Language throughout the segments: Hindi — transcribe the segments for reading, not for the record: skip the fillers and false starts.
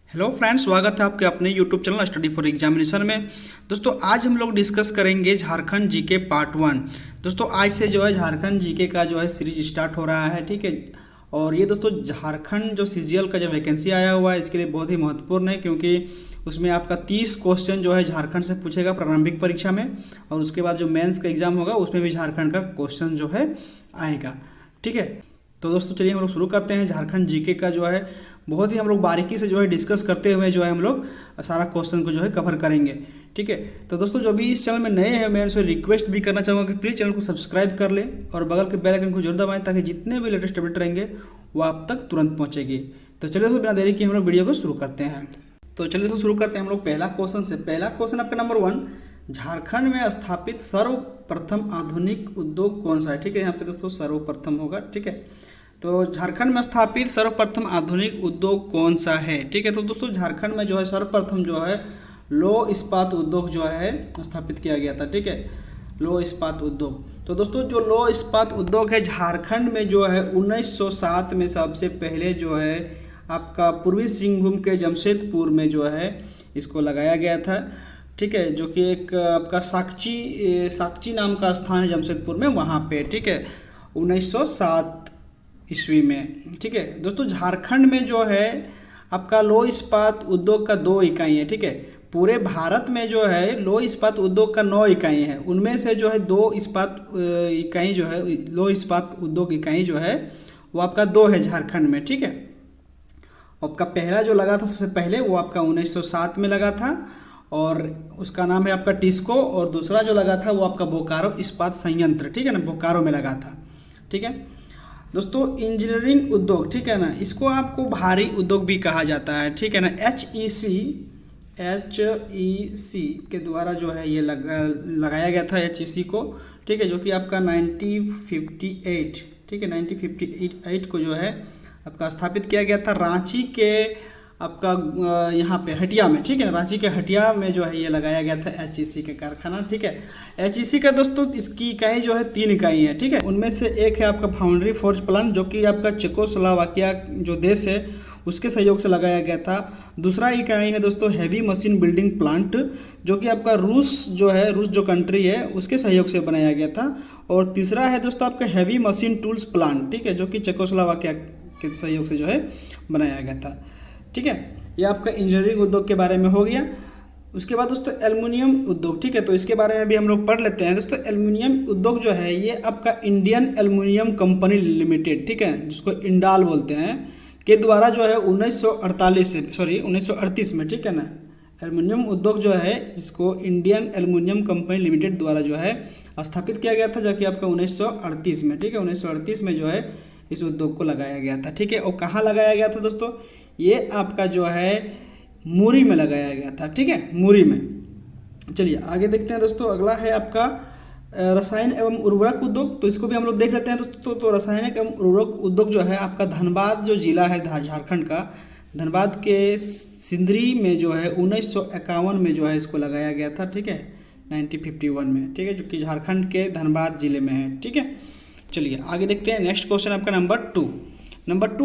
हेलो फ्रेंड्स, स्वागत है आपके अपने YouTube channel study for examination में। दोस्तों आज हम लोग डिस्कस करेंगे झारखंड जीके पार्ट 1। दोस्तों आज से जो है झारखंड जीके का जो है सीरीज स्टार्ट हो रहा है, ठीक है। और ये दोस्तों झारखंड जो सीजीएल का जो वैकेंसी आया हुआ है इसके लिए बहुत ही महत्वपूर्ण है, क्योंकि उसमें आपका 30 क्वेश्चन जो है झारखंड से पूछेगा प्रारंभिक परीक्षा में, और उसके बाद जो मेंस का एग्जाम होगा उसमें भी झारखंड का क्वेश्चन जो है आएगा, ठीक है। तो दोस्तों चलिए हम लोग शुरू करते हैं। झारखंड जीके का जो है बहुत ही हम लोग बारीकी से जो है डिस्कस करते हुए जो है हम लोग सारा क्वेश्चन को जो है कवर करेंगे, ठीक है। तो दोस्तों जो भी इस चैनल में नए हैं मैं उनसे रिक्वेस्ट भी करना चाहूँगा कि प्लीज़ चैनल को सब्सक्राइब कर लें और बगल के बेल आइकन को जरूर दबाएं, ताकि जितने भी लेटेस्ट अपडेट रहेंगे वो आप तक तुरंत पहुँचेगी। तो चलिए दोस्तों बिना देरी के हम लोग वीडियो को शुरू करते हैं। तो चलिए दोस्तों शुरू करते हैं हम लोग पहला क्वेश्चन से। पहला क्वेश्चन आपका नंबर 1, झारखंड में स्थापित सर्वप्रथम आधुनिक उद्योग कौन सा है, ठीक है। यहाँ पे दोस्तों सर्वप्रथम होगा, ठीक है। तो झारखंड में स्थापित सर्वप्रथम आधुनिक उद्योग कौन सा है, ठीक है। तो दोस्तों झारखंड में जो है सर्वप्रथम जो है लौह इस्पात उद्योग जो है स्थापित किया गया था, ठीक है। लौह इस्पात उद्योग। तो दोस्तों जो लौह इस्पात उद्योग है झारखंड में जो है 1907 में सबसे पहले जो है आपका पूर्वी सिंहभूम के जमशेदपुर में जो है इसको लगाया गया था, ठीक है। जो कि एक आपका साकची नाम का स्थान है जमशेदपुर में, वहाँ पे, ठीक है, 1907 ईस्वी में, ठीक है। दोस्तों झारखंड में जो है आपका लौह इस्पात उद्योग का 2 इकाई है, ठीक है। पूरे भारत में जो है लौह इस्पात उद्योग का 9 इकाई है, उनमें से जो है 2 इस्पात इकाई जो है लौह इस्पात उद्योग इकाई जो है वो आपका 2 है झारखंड में, ठीक है। आपका पहला जो लगा था सबसे पहले वो आपका 1907 में लगा था, और उसका नाम है आपका टिस्को, और दूसरा जो लगा था वो आपका बोकारो इस्पात संयंत्र, ठीक है ना, बोकारो में लगा था, ठीक है। दोस्तों इंजीनियरिंग उद्योग, ठीक है ना, इसको आपको भारी उद्योग भी कहा जाता है, ठीक है ना। HEC के द्वारा जो है ये लगाया गया था HEC को, ठीक है, जो कि आपका 1958, ठीक है, 1958 को जो है आपका स्थापित किया गया था रांची के आपका यहाँ पे हटिया में, ठीक है, रांची के हटिया में जो है ये लगाया गया था HEC के कारखाना, ठीक है। HEC का दोस्तों इसकी इकाई जो है 3 इकाई है, ठीक है। उनमें से एक है आपका फाउंड्री फोर्ज प्लांट, जो कि आपका चेकोस्लोवाकिया जो देश है उसके सहयोग से लगाया गया था। दूसरा इकाई है दोस्तों हैवी मशीन बिल्डिंग प्लांट, जो कि आपका रूस जो कंट्री है उसके सहयोग से बनाया गया था। और तीसरा है दोस्तों आपका हैवी मशीन टूल्स प्लांट, ठीक है, जो कि चेकोस्लोवाकिया के सहयोग से जो है बनाया गया था, ठीक है। ये आपका इंजीनियरिंग उद्योग के बारे में हो गया। उसके बाद दोस्तों एल्युमिनियम उद्योग, ठीक है, तो इसके बारे में भी हम लोग पढ़ लेते हैं। दोस्तों एल्युमिनियम उद्योग जो है ये आपका इंडियन एल्युमिनियम कंपनी लिमिटेड, ठीक है, जिसको इंडाल बोलते हैं, के द्वारा जो है 1938 में, ठीक है ना, एल्युमिनियम उद्योग जो है जिसको इंडियन एल्युमिनियम कंपनी लिमिटेड द्वारा जो है स्थापित किया गया था, जो कि आपका 1938 में, ठीक है, 1938 में जो है इस उद्योग को लगाया गया था, ठीक है। और कहाँ लगाया गया था दोस्तों, ये आपका जो है मुरी में लगाया गया था, ठीक है, मुरी में। चलिए आगे देखते हैं दोस्तों। अगला है आपका रसायन एवं उर्वरक उद्योग, तो इसको भी हम लोग देख लेते हैं दोस्तों। तो रासायनिक एवं उर्वरक उद्योग जो है आपका धनबाद जो जिला है झारखंड का, धनबाद के सिंदरी में जो है 1951 में जो है इसको लगाया गया था, ठीक है, 1951 में, ठीक है, जो कि झारखंड के धनबाद जिले में है, ठीक है। चलिए आगे देखते हैं। नेक्स्ट क्वेश्चन आपका नंबर 2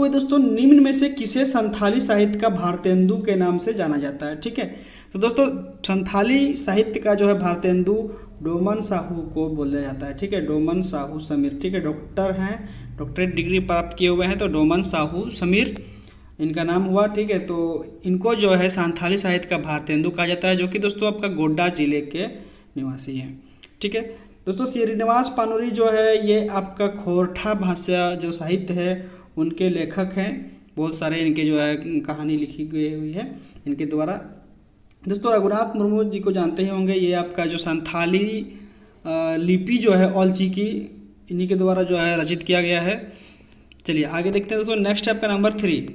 है दोस्तों, निम्न में से किसे संथाली साहित्य का भारतेंदु के नाम से जाना जाता है, ठीक है। तो दोस्तों संथाली साहित्य का जो है भारतेंदु डोमन साहू को बोला जाता है, ठीक है, डोमन साहू समीर, ठीक है, डॉक्टर हैं, डॉक्टरेट डिग्री प्राप्त किए हुए हैं, तो डोमन साहू समीर इनका नाम हुआ, ठीक है। तो इनको जो है संथाली साहित्य का भारतेंदु कहा जाता है, जो कि दोस्तों आपका गोड्डा जिले के निवासी हैं, ठीक है। दोस्तों श्रीनिवास पानुरी जो है ये आपका खोरठा भाषा जो साहित्य है उनके लेखक हैं, बहुत सारे इनके जो है कहानी लिखी गई हुई है इनके द्वारा। दोस्तों रघुनाथ मुर्मू जी को जानते ही होंगे, ये आपका जो संथाली लिपि जो है औलचिकी इन्हीं के द्वारा जो है रचित किया गया है। चलिए आगे देखते हैं दोस्तों। नेक्स्ट आपका नंबर 3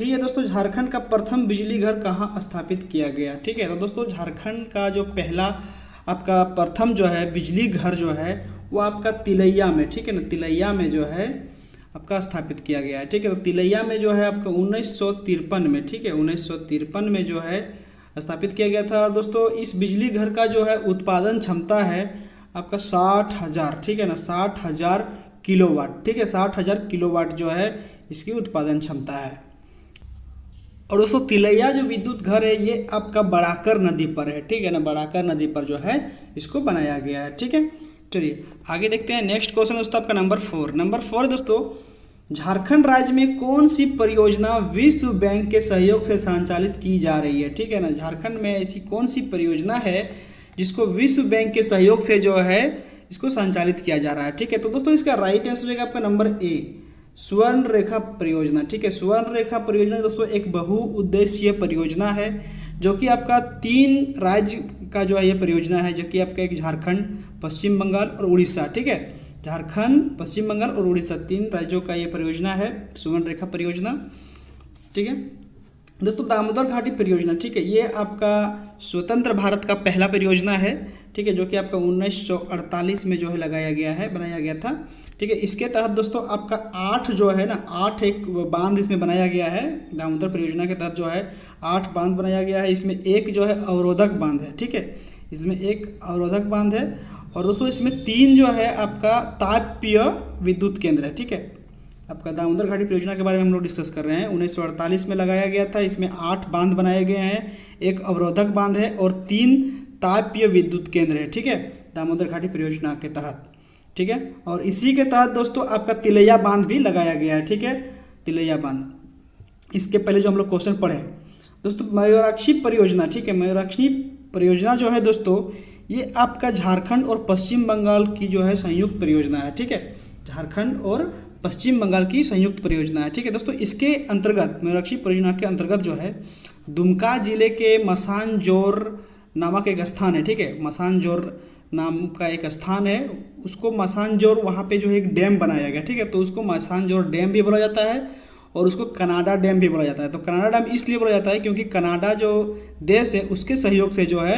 है दोस्तों, झारखंड का प्रथम बिजली घर कहाँ स्थापित किया गया, ठीक है। तो दोस्तों झारखंड का जो पहला आपका प्रथम जो है बिजली घर जो है वो आपका तिलैया में, ठीक है ना, तिलैया में जो है आपका स्थापित किया गया है, ठीक है। तो तिलैया में जो है आपका 1953 में, ठीक है, 1953 में जो है स्थापित किया गया था। और दोस्तों इस बिजली घर का जो है उत्पादन क्षमता है आपका 60,000, ठीक है ना, 60,000 किलोवाट, ठीक है, 60,000 किलोवाट जो है इसकी उत्पादन क्षमता है। और दोस्तों तिलैया जो विद्युत घर है ये आपका बड़ाकर नदी पर है, ठीक है ना, बड़ाकर नदी पर जो है इसको बनाया गया है, ठीक है। चलिए आगे देखते हैं। नेक्स्ट क्वेश्चन दोस्तों आपका नंबर 4 दोस्तों, झारखंड राज्य में कौन सी परियोजना विश्व बैंक के सहयोग से संचालित की जा रही है, ठीक है ना। झारखंड में ऐसी कौन सी परियोजना है जिसको विश्व बैंक के सहयोग से जो है इसको संचालित किया जा रहा है, ठीक है। तो दोस्तों इसका राइट आंसर होगा आपका नंबर ए, स्वर्ण रेखा परियोजना, ठीक है। स्वर्ण रेखा परियोजना दोस्तों एक बहुउद्देशीय परियोजना है जो कि आपका 3 राज्य का जो है ये परियोजना है, जो कि आपका एक झारखंड, पश्चिम बंगाल और उड़ीसा, ठीक है। झारखंड, पश्चिम बंगाल और उड़ीसा 3 राज्यों का ये परियोजना है, स्वर्ण रेखा परियोजना, ठीक है। दोस्तों दामोदर घाटी परियोजना, ठीक है, ये आपका स्वतंत्र भारत का पहला परियोजना है, ठीक है, जो कि आपका 1948 में जो है लगाया गया है, बनाया गया था, ठीक है। इसके तहत दोस्तों आपका 8 जो है ना 8 एक बांध इसमें बनाया गया है। दामोदर परियोजना के तहत जो है 8 बांध बनाया गया है। इसमें एक जो है अवरोधक बांध है, ठीक है, इसमें एक अवरोधक बांध है। और दोस्तों इसमें 3 जो है आपका तापीय विद्युत केंद्र है, ठीक है। आपका दामोदर घाटी परियोजना के बारे में हम लोग डिस्कस कर रहे हैं। 1948 में लगाया गया था। इसमें 8 बांध बनाए गए हैं, एक अवरोधक बांध है और 3 तापीय विद्युत केंद्र है, ठीक है, दामोदर घाटी परियोजना के तहत, ठीक है। और इसी के तहत दोस्तों आपका तिलैया बांध भी लगाया गया है, ठीक है, तिलैया बांध। इसके पहले जो हम लोग क्वेश्चन पढ़े दोस्तों, मयूराक्षी परियोजना, ठीक है, मयूराक्षी परियोजना जो है दोस्तों ये आपका झारखंड और पश्चिम बंगाल की जो है संयुक्त परियोजना है, ठीक है, झारखंड और पश्चिम बंगाल की संयुक्त परियोजना है, ठीक है। दोस्तों इसके अंतर्गत, मयूराक्षी परियोजना के अंतर्गत जो है दुमका जिले के मसानजोर नामक एक स्थान है, ठीक है, मसानजोर नाम का एक स्थान है, उसको मसानजोर, वहाँ पे जो है एक डैम बनाया गया, ठीक है, तो उसको मसानजोर डैम भी बोला जाता है और उसको कनाडा डैम भी बोला जाता है। तो कनाडा डैम इसलिए बोला जाता है क्योंकि कनाडा जो देश है उसके सहयोग से जो है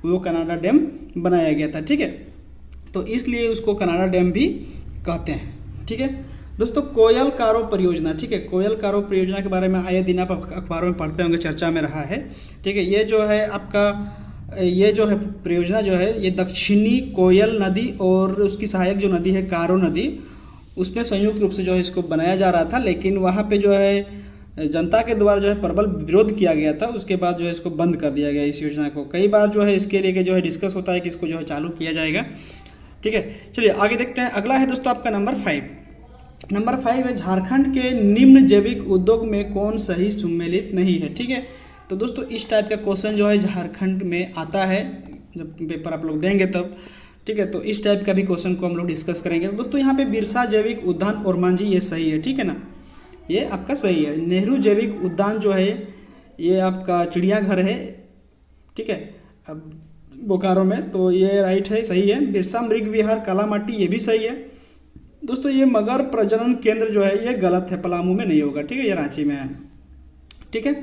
वो कनाडा डैम बनाया गया था, ठीक है, तो इसलिए उसको कनाडा डैम भी कहते हैं, ठीक है। दोस्तों कोयल कारो परियोजना, ठीक है, कोयल कारो परियोजना के बारे में आए दिन आप अखबारों में पढ़ते होंगे, चर्चा में रहा है, ठीक है। ये जो है आपका ये जो है परियोजना जो है ये दक्षिणी कोयल नदी और उसकी सहायक जो नदी है कारो नदी, उसमें संयुक्त रूप से जो है इसको बनाया जा रहा था, लेकिन वहाँ पे जो है जनता के द्वारा जो है प्रबल विरोध किया गया था। उसके बाद जो है इसको बंद कर दिया गया इस योजना को। कई बार जो है इसके लिए जो है डिस्कस होता है कि इसको जो है चालू किया जाएगा, ठीक है। चलिए आगे देखते हैं। अगला है दोस्तों आपका नंबर 5 है, झारखंड के निम्न जैविक उद्योग में कौन सही सम्मिलित नहीं है, ठीक है। तो दोस्तों इस टाइप का क्वेश्चन जो है झारखंड में आता है, जब पेपर आप लोग देंगे तब, ठीक है, तो इस टाइप का भी क्वेश्चन को हम लोग डिस्कस करेंगे। तो दोस्तों यहाँ पे बिरसा जैविक उद्यान ओरमांझी ये सही है, ठीक है ना, ये आपका सही है। नेहरू जैविक उद्यान जो है ये आपका चिड़ियाघर है, ठीक है, अब बोकारो में, तो ये राइट है, सही है। बिरसा मृग विहार कालामाटी ये भी सही है। दोस्तों ये मगर प्रजनन केंद्र जो है ये गलत है, पलामू में नहीं होगा, ठीक है, ये रांची में है, ठीक है।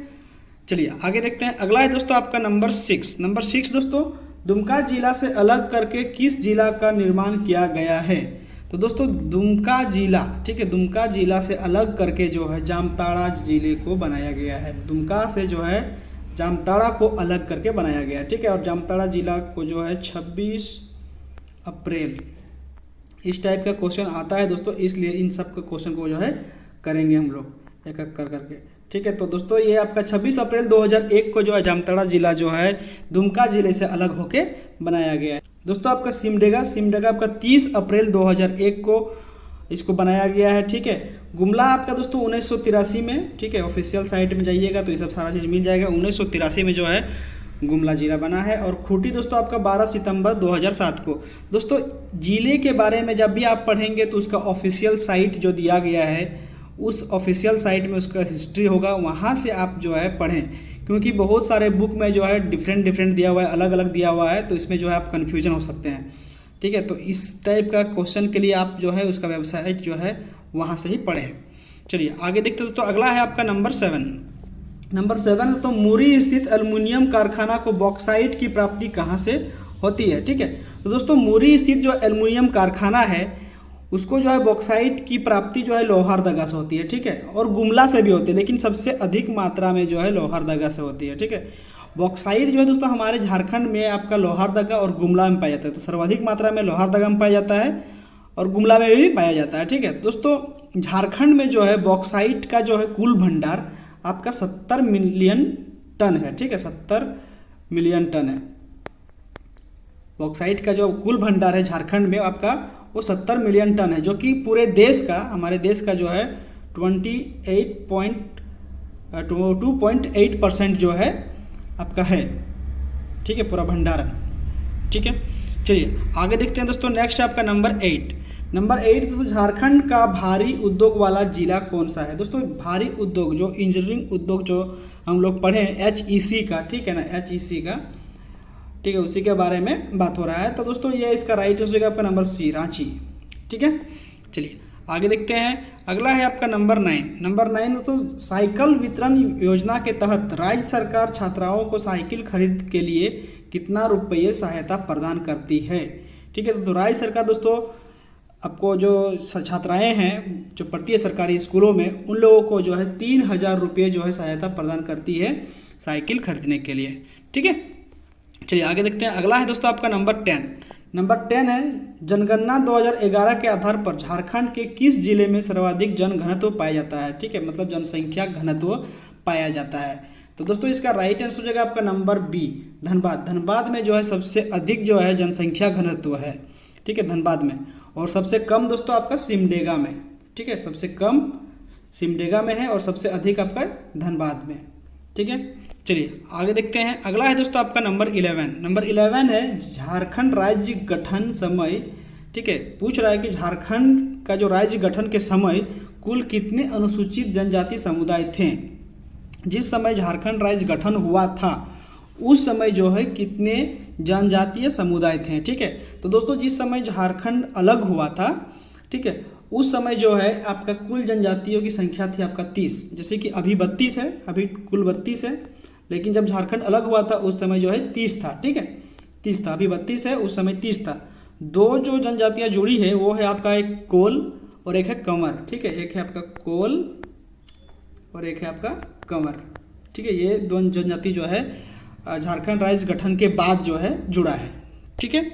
चलिए आगे देखते हैं। अगला है दोस्तों आपका नंबर 6 दोस्तों, दुमका जिला से अलग करके किस जिला का निर्माण किया गया है। तो दोस्तों दुमका जिला, ठीक है, दुमका जिला से अलग करके जो है जामताड़ा जिले को बनाया गया है। दुमका से जो है जामताड़ा को अलग करके बनाया गया है, ठीक है। और जामताड़ा जिला को जो है 26 अप्रैल इस टाइप का क्वेश्चन आता है दोस्तों, इसलिए इन सब के क्वेश्चन को जो है करेंगे हम लोग एक एक कर करके, ठीक है। तो दोस्तों ये आपका 26 अप्रैल 2001 को जो है जामताड़ा जिला जो है दुमका जिले से अलग होके बनाया गया है। दोस्तों आपका सिमडेगा आपका 30 अप्रैल 2001 को इसको बनाया गया है, ठीक है। गुमला आपका दोस्तों 1983 में, ठीक है, ऑफिशियल साइट में जाइएगा तो ये सब सारा चीज़ मिल जाएगा। 1983 में जो है गुमला जिला बना है। और खूंटी दोस्तों आपका 12 सितंबर 2007 को। दोस्तों जिले के बारे में जब भी आप पढ़ेंगे तो उसका ऑफिशियल साइट जो दिया गया है उस ऑफिशियल साइट में उसका हिस्ट्री होगा, वहाँ से आप जो है पढ़ें, क्योंकि बहुत सारे बुक में जो है डिफरेंट दिया हुआ है, अलग अलग दिया हुआ है, तो इसमें जो है आप कन्फ्यूजन हो सकते हैं, ठीक है। तो इस टाइप का क्वेश्चन के लिए आप जो है उसका वेबसाइट जो है वहाँ से ही पढ़ें। चलिए आगे देखते हैं दोस्तों। अगला है आपका नंबर 7 दोस्तों, मुरी स्थित एल्युमिनियम कारखाना को बॉक्साइट की प्राप्ति कहाँ से होती है, ठीक है। तो दोस्तों मुरी स्थित जो एल्युमिनियम कारखाना है उसको जो है बॉक्साइट की प्राप्ति जो है लोहारदगा से होती है, ठीक है, और गुमला से भी होती है, लेकिन सबसे अधिक मात्रा में जो है लोहारदगा से होती है, ठीक है। बॉक्साइट जो है दोस्तों हमारे झारखंड में आपका लोहारदगा और गुमला में पाया जाता है, तो सर्वाधिक मात्रा में लोहारदगा में पाया जाता है और गुमला में भी पाया जाता है, ठीक है। दोस्तों झारखंड में जो है बॉक्साइट का जो है कुल भंडार आपका 70 मिलियन टन है, ठीक है, 70 मिलियन टन है। बॉक्साइट का जो कुल भंडार है झारखंड में आपका वो 70 मिलियन टन है, जो कि पूरे देश का, हमारे देश का जो है 2.8% जो है आपका है, ठीक है, पूरा भंडारण, ठीक है। चलिए आगे देखते हैं दोस्तों। नेक्स्ट है आपका नंबर 8। नंबर 8 दोस्तों, झारखंड का भारी उद्योग वाला जिला कौन सा है? दोस्तों भारी उद्योग जो इंजीनियरिंग उद्योग जो हम लोग पढ़े हैं HEC का, ठीक है ना, HEC का, ठीक है, उसी के बारे में बात हो रहा है। तो दोस्तों ये इसका राइट आंसर आपका नंबर C, रांची, ठीक है। चलिए आगे देखते हैं। अगला है आपका नंबर 9। नंबर 9 दोस्तों, साइकिल वितरण योजना के तहत राज्य सरकार छात्राओं को साइकिल खरीद के लिए कितना रुपये सहायता प्रदान करती है? ठीक है, तो राज्य सरकार दोस्तों आपको जो छात्राएं हैं जो पढ़ती है सरकारी स्कूलों में, उन लोगों को जो है 3000 रुपये जो है सहायता प्रदान करती है साइकिल खरीदने के लिए, ठीक है। चलिए आगे देखते हैं। अगला है दोस्तों आपका नंबर 10। नंबर 10 है, जनगणना 2011 के आधार पर झारखंड के किस जिले में सर्वाधिक जनघनत्व पाया जाता है? ठीक है, मतलब जनसंख्या घनत्व पाया जाता है। तो दोस्तों इसका राइट आंसर हो जाएगा आपका नंबर B, धनबाद। धनबाद में जो है सबसे अधिक जो है जनसंख्या घनत्व है, ठीक है, धनबाद में। और सबसे कम दोस्तों आपका सिमडेगा में, ठीक है, सबसे कम सिमडेगा में है और सबसे अधिक आपका धनबाद में, ठीक है। चलिए आगे देखते हैं। अगला है दोस्तों आपका नंबर 11। नंबर 11 है, झारखंड राज्य गठन समय, ठीक है, पूछ रहा है कि झारखंड का जो राज्य गठन के समय कुल कितने अनुसूचित जनजाति समुदाय थे? जिस समय झारखंड राज्य गठन हुआ था उस समय जो है कितने जनजातीय समुदाय थे? ठीक है, तो दोस्तों जिस समय झारखंड अलग हुआ था, ठीक है, उस समय जो है आपका कुल जनजातियों की संख्या थी आपका 30। जैसे कि अभी 32 है, अभी कुल 32 है, लेकिन जब झारखंड अलग हुआ था उस समय जो है 30 था, ठीक है, 30 था। अभी 32 है, उस समय 30 था। दो जो जनजातियाँ जुड़ी है वो है आपका एक कोल और एक है कंवर, ठीक है, एक है आपका कोल और एक है आपका कंवर, ठीक है। ये दोनों जनजाति जो है झारखंड राज्य गठन के बाद जो है जुड़ा है, ठीक है।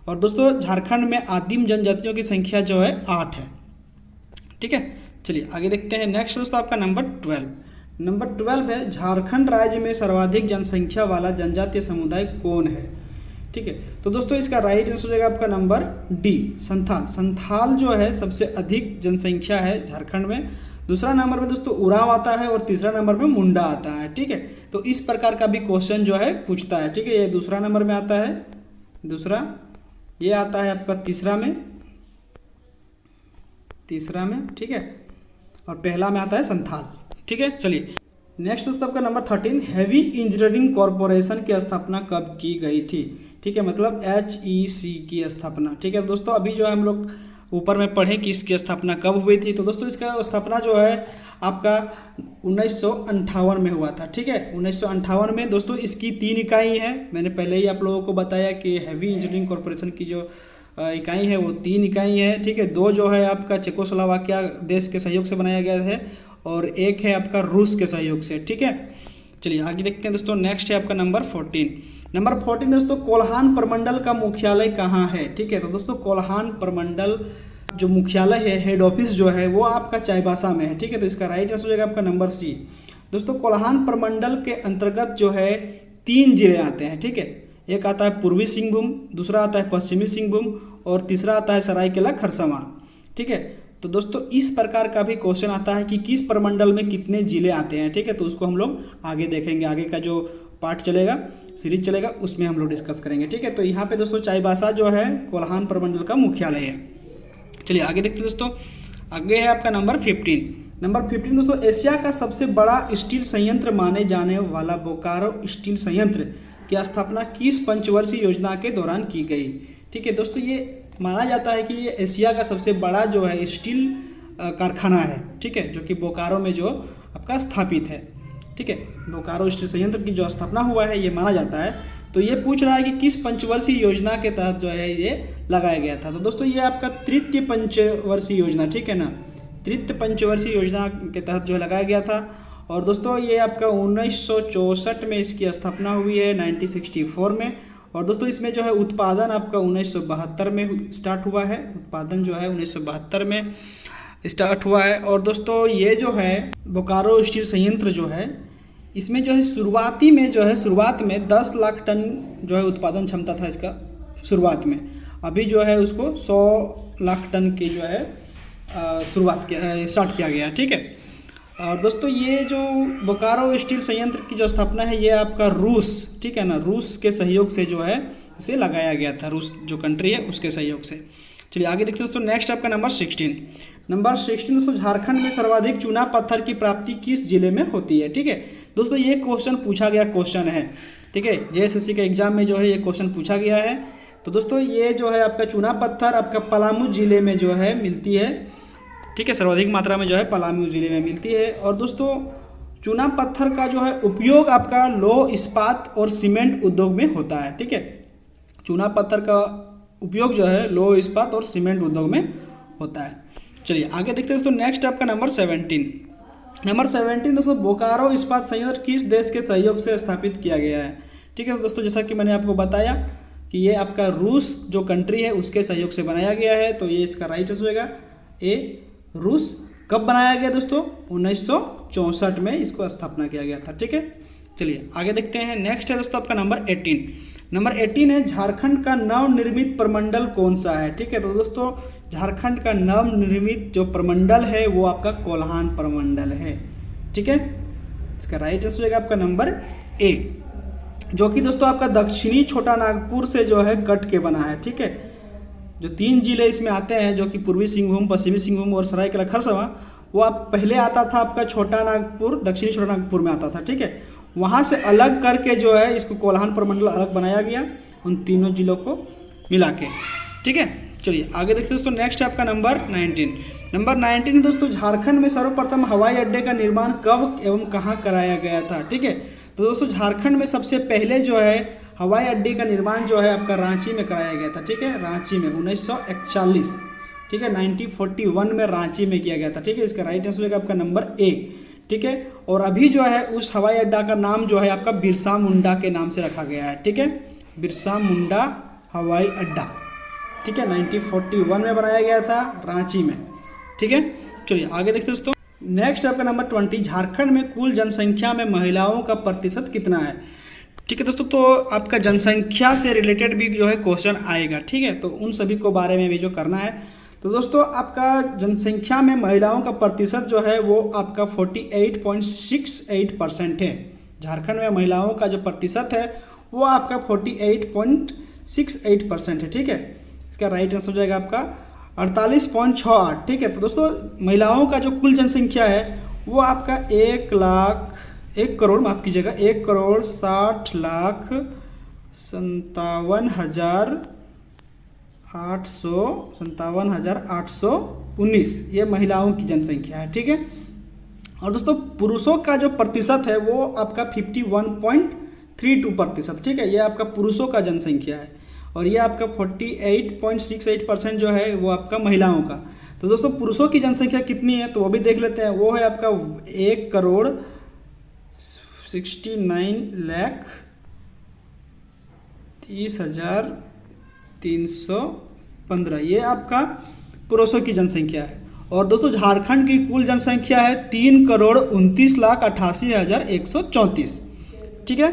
और दोस्तों झारखंड में आदिम जनजातियों की संख्या जो है 8 है, ठीक है। चलिए आगे देखते हैं। नेक्स्ट दोस्तों आपका नंबर 12। नंबर 12 है, झारखंड राज्य में सर्वाधिक जनसंख्या वाला जनजातीय समुदाय कौन है? ठीक है, तो दोस्तों इसका राइट आंसर हो जाएगा आपका नंबर D, संथाल। संथाल जो है सबसे अधिक जनसंख्या है झारखंड में। दूसरा नंबर में दोस्तों उरांव आता है और तीसरा नंबर में मुंडा आता है, ठीक है। तो इस प्रकार का भी क्वेश्चन जो है पूछता है, ठीक है। ये दूसरा नंबर में आता है, दूसरा ये आता है आपका तीसरा में, ठीक है, और पहला में आता है संथाल, ठीक है। चलिए नेक्स्ट दोस्तों आपका नंबर 13, हैवी इंजीनियरिंग कॉरपोरेशन की स्थापना कब की गई थी? ठीक है, मतलब HEC की स्थापना, ठीक है। दोस्तों अभी जो है हम लोग ऊपर में पढ़े कि इसकी स्थापना कब हुई थी, तो दोस्तों इसका स्थापना जो है आपका 1958 में हुआ था, ठीक है। 1958 में दोस्तों इसकी 3 इकाई है। मैंने पहले ही आप लोगों को बताया कि हैवी इंजीनियरिंग कॉरपोरेशन की जो इकाई है वो 3 इकाई है, ठीक है। 2 जो है आपका चेकोस्लोवाकिया देश के सहयोग से बनाया गया है और एक है आपका रूस के सहयोग से, ठीक है। चलिए आगे देखते हैं दोस्तों। नेक्स्ट है आपका नंबर 14। नंबर 14 दोस्तों, कोल्हान प्रमंडल का मुख्यालय कहाँ है? ठीक है, तो दोस्तों कोल्हान प्रमंडल जो मुख्यालय है, हेड ऑफिस जो है वो आपका चाईबासा में है, ठीक है। तो इसका राइट आंसर हो जाएगा आपका नंबर C। दोस्तों कोल्हान प्रमंडल के अंतर्गत जो है 3 जिले आते हैं, ठीक है। एक आता है पूर्वी सिंहभूम, दूसरा आता है पश्चिमी सिंहभूम और तीसरा आता है सरायकेला खरसावां, ठीक है। तो दोस्तों इस प्रकार का भी क्वेश्चन आता है कि किस प्रमंडल में कितने जिले आते हैं, ठीक है। तो उसको हम लोग आगे देखेंगे, आगे का जो पार्ट चलेगा, सीरीज चलेगा, उसमें हम लोग डिस्कस करेंगे, ठीक है। तो यहाँ पे दोस्तों चाईबासा जो है कोल्हान प्रमंडल का मुख्यालय है। चलिए आगे देखते हैं दोस्तों। आगे है आपका नंबर 15। नंबर 15 दोस्तों, एशिया का सबसे बड़ा स्टील संयंत्र माने जाने वाला बोकारो स्टील संयंत्र की स्थापना किस पंचवर्षीय योजना के दौरान की गई? ठीक है दोस्तों, ये माना जाता है कि ये एशिया का सबसे बड़ा जो है स्टील कारखाना है, ठीक है, जो कि बोकारो में जो आपका स्थापित है, ठीक है। बोकारो स्टील संयंत्र की जो स्थापना हुआ है ये माना जाता है। तो ये पूछ रहा है कि किस पंचवर्षीय योजना के तहत जो है ये लगाया गया था? तो दोस्तों ये आपका तृतीय पंचवर्षीय योजना, ठीक है ना, तृतीय पंचवर्षीय योजना के तहत जो है लगाया गया था। और दोस्तों ये आपका 1964 में इसकी स्थापना हुई है, 1964 में। और दोस्तों इसमें जो है उत्पादन आपका 1972 में स्टार्ट हुआ है, उत्पादन जो है 1972 में स्टार्ट हुआ है। और दोस्तों ये जो है बोकारो स्टील संयंत्र जो है, इसमें जो है शुरुआत में 10 लाख टन जो है उत्पादन क्षमता था इसका शुरुआत में। अभी जो है उसको 100 लाख टन की जो है स्टार्ट किया गया, ठीक है। और दोस्तों ये जो बोकारो स्टील संयंत्र की जो स्थापना है ये आपका रूस, ठीक है ना, रूस के सहयोग से जो है इसे लगाया गया था, रूस जो कंट्री है उसके सहयोग से। चलिए आगे देखते हैं दोस्तों। नेक्स्ट आपका नंबर 16 दोस्तों, झारखंड में सर्वाधिक चूना पत्थर की प्राप्ति किस जिले में होती है, ठीक है। दोस्तों ये क्वेश्चन पूछा गया क्वेश्चन है, ठीक है, JSSC के एग्जाम में जो है ये क्वेश्चन पूछा गया है। तो दोस्तों ये जो है आपका चूना पत्थर आपका पलामू जिले में जो है मिलती है, ठीक है, सर्वाधिक मात्रा में जो है पलामू जिले में मिलती है। और दोस्तों चूना पत्थर का जो है उपयोग आपका लौह इस्पात और सीमेंट उद्योग में होता है, ठीक है। चूना पत्थर का उपयोग जो है लौह इस्पात और सीमेंट उद्योग में होता है। चलिए आगे देखते हैं दोस्तों। नेक्स्ट आपका नंबर 17 दोस्तों, बोकारो इस्पात संयंत्र किस देश के सहयोग से स्थापित किया गया है, ठीक है। तो दोस्तों जैसा कि मैंने आपको बताया कि ये आपका रूस जो कंट्री है उसके सहयोग से बनाया गया है, तो ये इसका राइट आंसर होगा ए, रूस। कब बनाया गया दोस्तों? 1964 में इसको स्थापना किया गया था, ठीक है। चलिए आगे देखते हैं। नेक्स्ट है दोस्तों आपका नंबर 18 है, झारखंड का नवनिर्मित प्रमंडल कौन सा है, ठीक है। तो दोस्तों झारखंड का नवनिर्मित जो प्रमंडल है वो आपका कोल्हान प्रमंडल है, ठीक है। इसका राइट आंसर होगा आपका नंबर ए, जो कि दोस्तों आपका दक्षिणी छोटा नागपुर से जो है कट के बना है, ठीक है। जो 3 जिले इसमें आते हैं जो कि पूर्वी सिंहभूम, पश्चिमी सिंहभूम और सरायकेला खरसावां, वो आप पहले आता था आपका छोटा नागपुर, दक्षिणी छोटा नागपुर में आता था, ठीक है। वहाँ से अलग करके जो है इसको कोल्हान प्रमंडल अलग बनाया गया उन तीनों जिलों को मिला के, ठीक है। चलिए आगे देखते हैं दोस्तों। नेक्स्ट आपका नंबर 19 दोस्तों, झारखंड में सर्वप्रथम हवाई अड्डे का निर्माण कब एवं कहाँ कराया गया था, ठीक है। तो दोस्तों झारखंड में सबसे पहले जो है हवाई अड्डे का निर्माण जो है आपका रांची में कराया गया था, ठीक है, रांची में 1941, ठीक है, 1941 में रांची में किया गया था, ठीक है। इसका राइट आंसर होगा आपका नंबर ए, ठीक है। और अभी जो है उस हवाई अड्डा का नाम जो है आपका बिरसा मुंडा के नाम से रखा गया है, ठीक है, बिरसा मुंडा हवाई अड्डा, ठीक है, 1941 में बनाया गया था रांची में, ठीक है। चलिए आगे देखते हैं दोस्तों। नेक्स्ट आपका नंबर 20, झारखंड में कुल जनसंख्या में महिलाओं का प्रतिशत कितना है, ठीक है दोस्तों। तो आपका जनसंख्या से रिलेटेड भी जो है क्वेश्चन आएगा, ठीक है, तो उन सभी को बारे में भी जो करना है। तो दोस्तों आपका जनसंख्या में महिलाओं का प्रतिशत जो है वो आपका 48.68% है। झारखंड में महिलाओं का जो प्रतिशत है वो आपका 48.68% है, ठीक है। इसका राइट आंसर हो जाएगा आपका 48.68, ठीक है। तो दोस्तों महिलाओं का जो कुल जनसंख्या है वो आपका 1,60,57,819 ये महिलाओं की जनसंख्या है, ठीक है। और दोस्तों पुरुषों का जो प्रतिशत है वो आपका 51.32%, ठीक है, ये आपका पुरुषों का जनसंख्या है। और ये आपका 48.68% जो है वो आपका महिलाओं का। तो दोस्तों पुरुषों की जनसंख्या कितनी है तो वो भी देख लेते हैं। वो है आपका 1,69,30,315 ये आपका पुरुषों की जनसंख्या है। और दोस्तों झारखंड की कुल जनसंख्या है 3,29,88,134, ठीक है।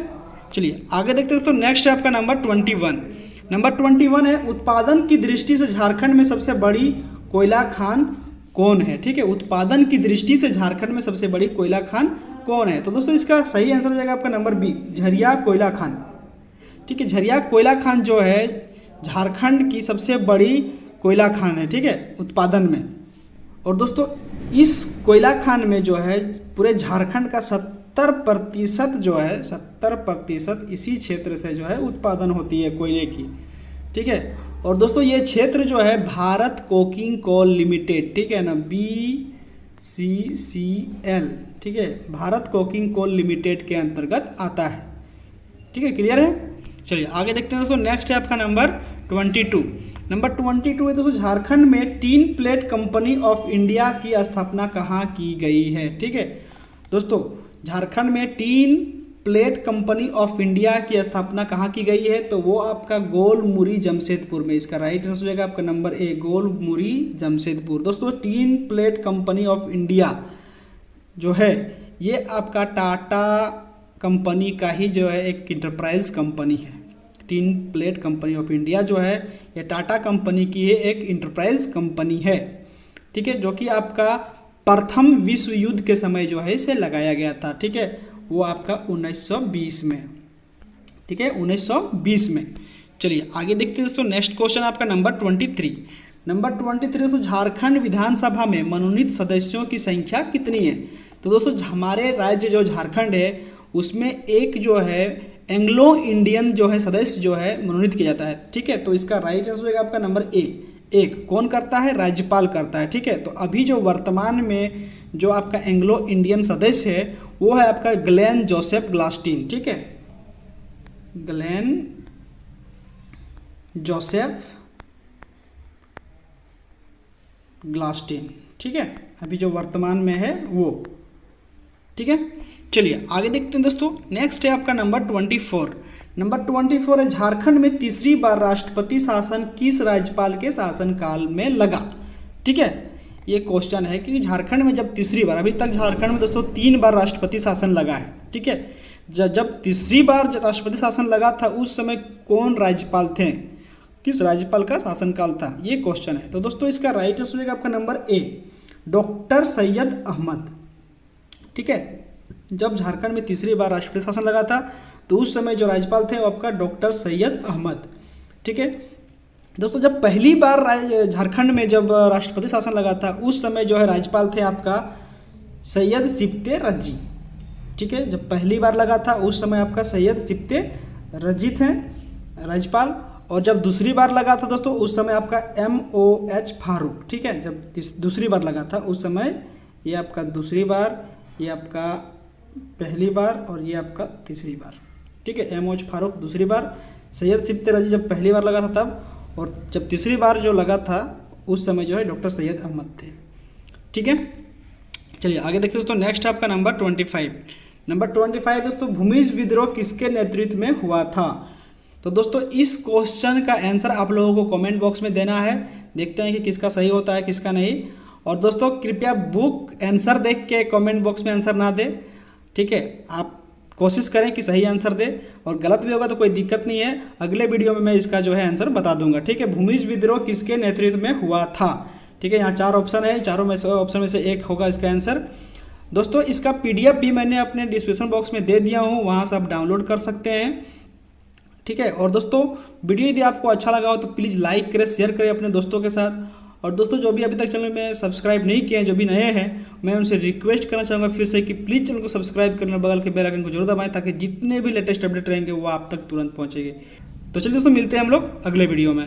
चलिए आगे देखते हैं दोस्तों। नेक्स्ट है आपका नंबर 21 है, उत्पादन की दृष्टि से झारखंड में सबसे बड़ी कोयला खान कौन है, ठीक है। उत्पादन की दृष्टि से झारखंड में सबसे बड़ी कोयला खान कौन है? तो दोस्तों इसका सही आंसर हो जाएगा आपका नंबर बी, झरिया कोयला खान, ठीक है। झरिया कोयला खान जो है झारखंड की सबसे बड़ी कोयला खान है, ठीक है, उत्पादन में। और दोस्तों इस कोयला खान में जो है पूरे झारखंड का 70% जो है 70% इसी क्षेत्र से जो है उत्पादन होती है कोयले की, ठीक है। और दोस्तों ये क्षेत्र जो है भारत कोकिंग कोल लिमिटेड, ठीक है ना, BCCL, ठीक है, भारत कोकिंग कोल लिमिटेड के अंतर्गत आता है, ठीक है, क्लियर है। चलिए आगे देखते हैं दोस्तों। नेक्स्ट है आपका नंबर 22 है दोस्तों, झारखंड में tin plate company of India की स्थापना कहाँ की गई है, ठीक है। दोस्तों झारखंड में tin plate company of India की स्थापना कहाँ की गई है? तो वो आपका गोलमुरी जमशेदपुर में। इसका राइट आंसर हो जाएगा आपका नंबर ए, गोलमुरी जमशेदपुर। दोस्तों tin plate company of India जो है ये आपका टाटा कंपनी का ही जो है एक इंटरप्राइज कंपनी है। Tin plate company of India जो है ये टाटा कंपनी की एक इंटरप्राइज कंपनी है, ठीक है, जो कि आपका प्रथम विश्व युद्ध के समय जो है इसे लगाया गया था, ठीक है, वो आपका 1920 में, ठीक है, 1920 में। चलिए आगे देखते हैं दोस्तों। नेक्स्ट क्वेश्चन आपका नंबर 23। नंबर 23 दोस्तों, झारखंड विधानसभा में मनोनीत सदस्यों की संख्या कितनी है? तो दोस्तों हमारे राज्य जो झारखंड है उसमें एक जो है एंग्लो इंडियन जो है सदस्य जो है मनोनीत किया जाता है, ठीक है। तो इसका राइट आंसर होगा आपका नंबर ए, एक कौन करता है? राज्यपाल करता है, ठीक है। तो अभी जो वर्तमान में जो आपका एंग्लो इंडियन सदस्य है वो है आपका ग्लेन जोसेफ ग्लास्टीन, ठीक है, ग्लेन जोसेफ ग्लास्टीन, ठीक है, अभी जो वर्तमान में है वो, ठीक है। चलिए आगे देखते हैं दोस्तों। नेक्स्ट है आपका नंबर 24। नंबर 24 है, झारखंड में तीसरी बार राष्ट्रपति शासन किस राज्यपाल के शासनकाल में लगा? ठीक है, ये क्वेश्चन है कि झारखंड में जब तीसरी बार, अभी तक झारखंड में दोस्तों 3 बार राष्ट्रपति शासन लगा है, ठीक है। जब तीसरी बार राष्ट्रपति शासन लगा था उस समय कौन राज्यपाल थे, किस राज्यपाल का शासनकाल था, ये क्वेश्चन है। तो दोस्तों इसका राइट आंसर होगा आपका number A, doctor Syed Ahmad, ठीक है। जब झारखंड में तीसरी बार राष्ट्रपति शासन लगा था तो उस समय जो राज्यपाल थे वो आपका डॉक्टर सैयद अहमद, ठीक है। दोस्तों जब पहली बार झारखंड में जब राष्ट्रपति शासन लगा था उस समय जो है राज्यपाल थे आपका सैयद सिप्ते रजी, ठीक है। जब पहली बार लगा था उस समय आपका सैयद सिप्ते रजी थे राज्यपाल, और जब दूसरी बार लगा था दोस्तों उस समय आपका MOH फारूक, ठीक है। जब दूसरी बार लगा था उस समय ये आपका दूसरी बार, ये आपका पहली बार और ये आपका तीसरी बार, ठीक है। MOH फारूक दूसरी बार, सैयद सिप्ते रजी जब पहली बार लगा था तब, और जब तीसरी बार जो लगा था उस समय जो है डॉक्टर सैयद अहमद थे, ठीक है। चलिए आगे देखते दोस्तों। नेक्स्ट आपका नंबर 25। नंबर 25 दोस्तों, भूमिज विद्रोह किसके नेतृत्व में हुआ था? तो दोस्तों इस क्वेश्चन का आंसर आप लोगों को कमेंट बॉक्स में देना है, देखते हैं कि किसका सही होता है किसका नहीं। और दोस्तों कृपया बुक आंसर देख के कमेंट बॉक्स में आंसर ना दे, ठीक है। आप कोशिश करें कि सही आंसर दे, और गलत भी होगा तो कोई दिक्कत नहीं है, अगले वीडियो में मैं इसका जो है आंसर बता दूंगा, ठीक है। भूमिज विद्रोह किसके नेतृत्व में हुआ था, ठीक है। यहाँ 4 ऑप्शन है, चारों में से ऑप्शन में से एक होगा इसका आंसर। दोस्तों इसका PDF भी मैंने अपने डिस्क्रिप्शन बॉक्स में दे दिया हूँ, वहाँ से आप डाउनलोड कर सकते हैं, ठीक है। और दोस्तों वीडियो यदि आपको अच्छा लगा हो तो प्लीज़ लाइक करें, शेयर करें अपने दोस्तों के साथ। और दोस्तों जो भी अभी तक चैनल में सब्सक्राइब नहीं किए हैं, जो भी नए हैं, मैं उनसे रिक्वेस्ट करना चाहूँगा फिर से कि प्लीज़ चैनल को सब्सक्राइब करना, बगल के बेल आइकन को जरूर दबाएं ताकि जितने भी लेटेस्ट अपडेट रहेंगे वो आप तक तुरंत पहुँचेंगे। तो चलिए दोस्तों मिलते हैं हम लोग अगले वीडियो में।